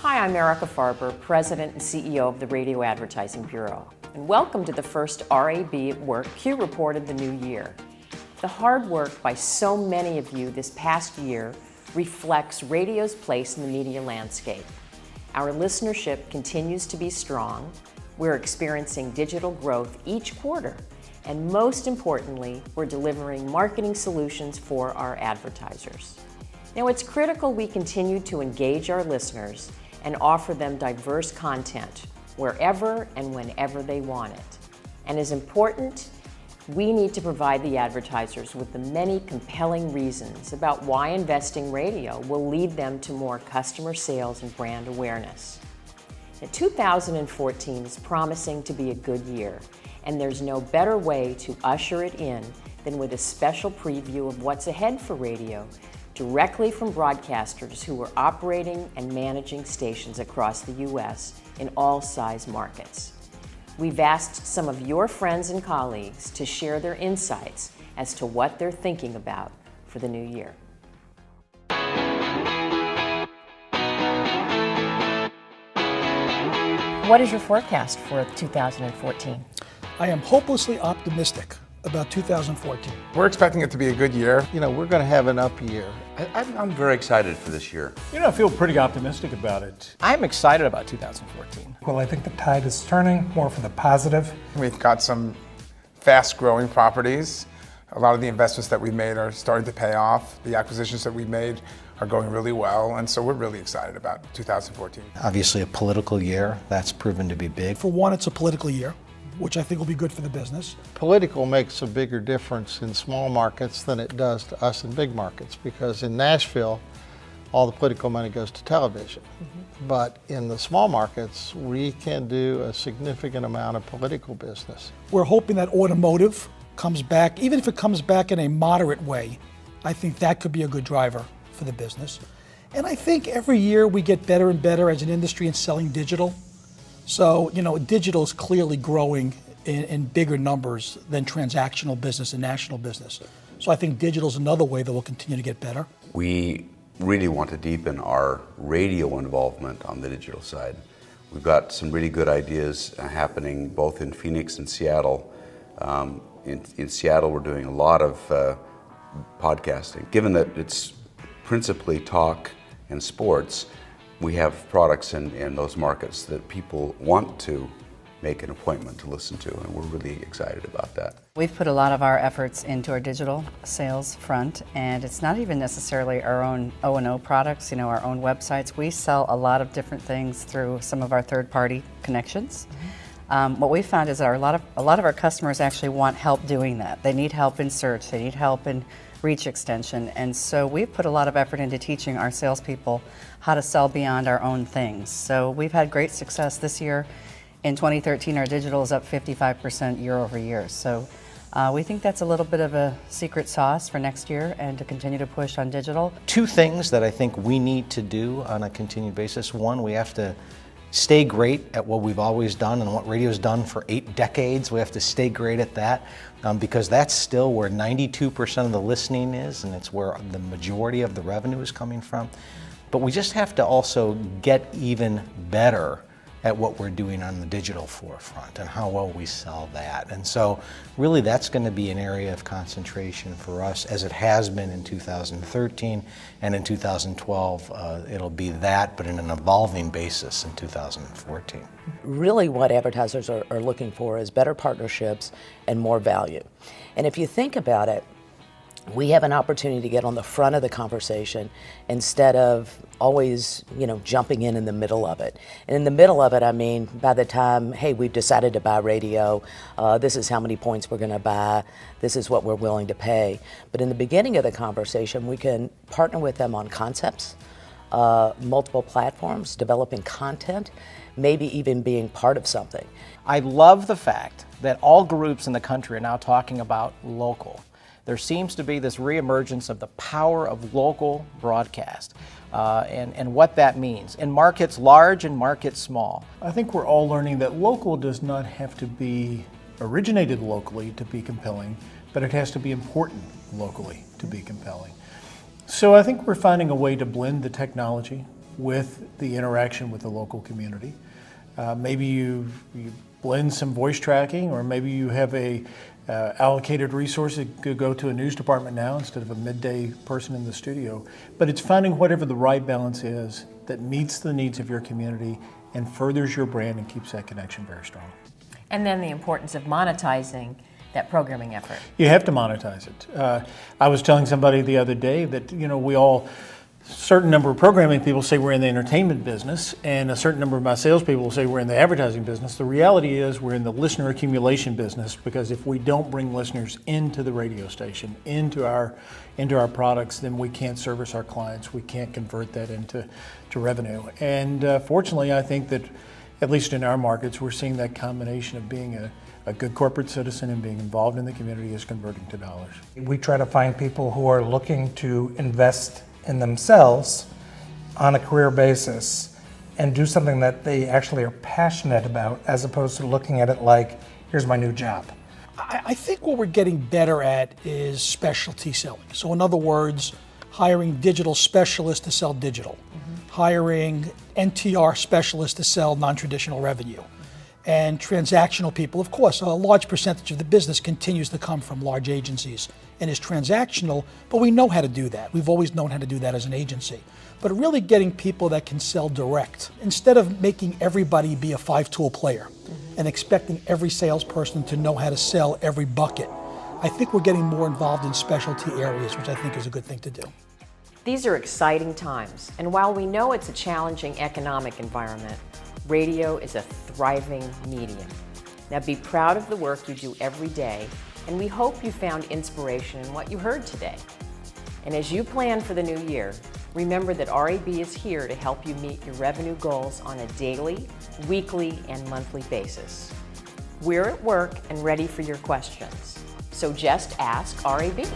Hi, I'm Erica Farber, President and CEO of the Radio Advertising Bureau, and welcome to the first RAB Work Q Report of the new year. The hard work by so many of you this past year reflects radio's place in the media landscape. Our listenership continues to be strong. We're experiencing digital growth each quarter, and most importantly, we're delivering marketing solutions for our advertisers. Now, it's critical we continue to engage our listeners and offer them diverse content wherever and whenever they want it. And as important, we need to provide the advertisers with the many compelling reasons about why investing radio will lead them to more customer sales and brand awareness. Now, 2014 is promising to be a good year, and there's no better way to usher it in than with a special preview of what's ahead for radio, directly from broadcasters who are operating and managing stations across the U.S. in all size markets. We've asked some of your friends and colleagues to share their insights as to what they're thinking about for the new year. What is your forecast for 2014? I am hopelessly optimistic about 2014. We're expecting it to be a good year. We're going to have an up year. I'm very excited for this year. I feel pretty optimistic about it. I'm excited about 2014. Well, I think the tide is turning more for the positive. We've got some fast-growing properties. A lot of the investments that we've made are starting to pay off. The acquisitions that we've made are going really well, and so we're really excited about 2014. Obviously a political year, that's proven to be big. For one, it's a political year, which I think will be good for the business. Political makes a bigger difference in small markets than it does to us in big markets, because in Nashville, all the political money goes to television. But in the small markets, we can do a significant amount of political business. We're hoping that automotive comes back, even if it comes back in a moderate way. I think that could be a good driver for the business. And I think every year we get better and better as an industry in selling digital. So, digital is clearly growing in bigger numbers than transactional business and national business. So I think digital is another way that will continue to get better. We really want to deepen our radio involvement on the digital side. We've got some really good ideas happening both in Phoenix and Seattle. In Seattle, we're doing a lot of podcasting. Given that it's principally talk and sports, we have products in those markets that people want to make an appointment to listen to, and we're really excited about that. We've put a lot of our efforts into our digital sales front, and it's not even necessarily our own O&O products, our own websites. We sell a lot of different things through some of our third-party connections. What we found is that a lot of our customers actually want help doing that. They need help in search, they need help in reach extension, and so we've put a lot of effort into teaching our salespeople how to sell beyond our own things. So we've had great success this year. In 2013, our digital is up 55% year over year. So we think that's a little bit of a secret sauce for next year and to continue to push on digital. Two things that I think we need to do on a continued basis. One, we have to stay great at what we've always done and what radio's done for 8 decades. We have to stay great at that because that's still where 92% of the listening is, and it's where the majority of the revenue is coming from. But we just have to also get even better at what we're doing on the digital forefront and how well we sell that. And so really that's going to be an area of concentration for us, as it has been in 2013, and in 2012 it'll be that, but in an evolving basis in 2014. Really what advertisers are looking for is better partnerships and more value. And if you think about it, we have an opportunity to get on the front of the conversation instead of always, jumping in the middle of it. And in the middle of it, I mean, by the time, hey, we've decided to buy radio, this is how many points we're going to buy, this is what we're willing to pay. But in the beginning of the conversation, we can partner with them on concepts, multiple platforms, developing content, maybe even being part of something. I love the fact that all groups in the country are now talking about local. There seems to be this reemergence of the power of local broadcast and what that means in markets large and markets small. I think we're all learning that local does not have to be originated locally to be compelling, but it has to be important locally to be compelling. So I think we're finding a way to blend the technology with the interaction with the local community. Maybe you blend some voice tracking, or maybe you have a allocated resource that could go to a news department now instead of a midday person in the studio. But it's finding whatever the right balance is that meets the needs of your community and furthers your brand and keeps that connection very strong. And then the importance of monetizing that programming effort. You have to monetize it. I was telling somebody the other day that, certain number of programming people say we're in the entertainment business, and a certain number of my salespeople will say we're in the advertising business. The reality is we're in the listener accumulation business, because if we don't bring listeners into the radio station, into our products, then we can't service our clients. We can't convert that into revenue. And fortunately, I think that, at least in our markets, we're seeing that combination of being a good corporate citizen and being involved in the community is converting to dollars. We try to find people who are looking to invest in themselves on a career basis and do something that they actually are passionate about, as opposed to looking at it like, here's my new job. I think what we're getting better at is specialty selling. So in other words, hiring digital specialists to sell digital, hiring NTR specialists to sell non-traditional revenue, and transactional people. Of course, a large percentage of the business continues to come from large agencies and is transactional, but we know how to do that. We've always known how to do that as an agency. But really getting people that can sell direct, instead of making everybody be a 5-tool player and expecting every salesperson to know how to sell every bucket. I think we're getting more involved in specialty areas, which I think is a good thing to do. These are exciting times, and while we know it's a challenging economic environment, radio is a thriving medium. Now be proud of the work you do every day, and we hope you found inspiration in what you heard today. And as you plan for the new year, remember that RAB is here to help you meet your revenue goals on a daily, weekly, and monthly basis. We're at work and ready for your questions, so just ask RAB.